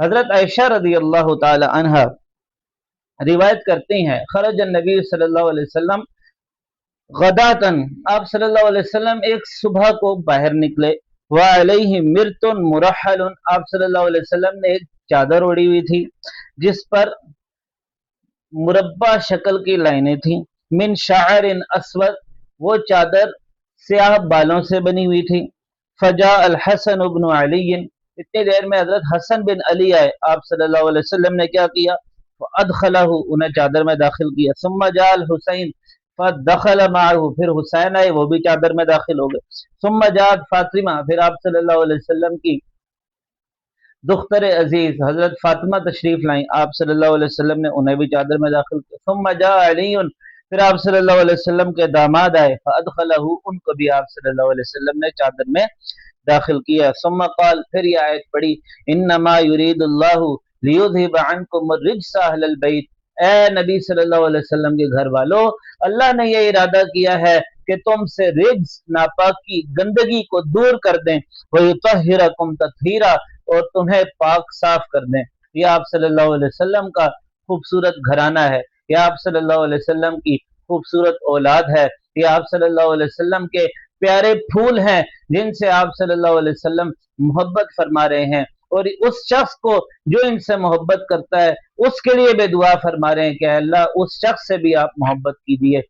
حضرت عائشہ رضی اللہ تعالی عنہا روایت کرتے ہیں خرج النبی صلی اللہ علیہ وسلم غداتن، آپ صلی اللہ علیہ وسلم ایک صبح کو باہر نکلے، وعلیہ مرتن مرحل، آپ صلی اللہ علیہ وسلم نے ایک چادر اوڑی ہوئی تھی جس پر مربع شکل کی لائنیں تھیں، من شعر اسود، وہ چادر سیاہ بالوں سے بنی ہوئی تھی، فجاء الحسن بن علی، اتنی دیر میں حضرت حسن بن علی آئے، آپ صلی اللہ علیہ وسلم نے کیا کیا، فادخلہ، انہیں چادر میں داخل کیا، ثم جاء الحسین فدخل معه، پھر حسین آئے، وہ بھی چادر میں داخل ہو گئے، ثم جاءت فاطمہ، پھر آپ صلی اللہ علیہ وسلم کی دختر عزیز حضرت فاطمہ تشریف لائیں، آپ صلی اللہ علیہ وسلم نے انہیں بھی چادر میں داخل کیا، ثم جاء علی، پھر آپ صلی اللہ علیہ وسلم کے داماد آئے، فادخلہ، ان کو بھی آپ صلی اللہ علیہ وسلم نے چادر میں داخل کیا، ثم قال، پھر یہ آیت پڑھی، انما یرید اللہ لیذھب عنکم الرجس اہل البیت، اے نبی صلی اللہ علیہ وسلم کے گھر والو، اللہ نے یہ ارادہ کیا ہے کہ تم سے رجس، ناپاکی، گندگی کو دور کر دیں، وَيُطَهِّرَكُمْ تَطْهِيرًا، اور تمہیں پاک صاف کر دیں۔ یہ آپ صلی اللہ علیہ وسلم کا خوبصورت گھرانہ ہے، یہ آپ صلی اللہ علیہ وسلم کی خوبصورت اولاد ہے، یہ آپ صلی اللہ علیہ وسلم کے پیارے پھول ہیں جن سے آپ صلی اللہ علیہ وسلم محبت فرما رہے ہیں، اور اس شخص کو جو ان سے محبت کرتا ہے اس کے لیے بھی دعا فرما رہے ہیں کہ اللہ اس شخص سے بھی آپ محبت کیجیے۔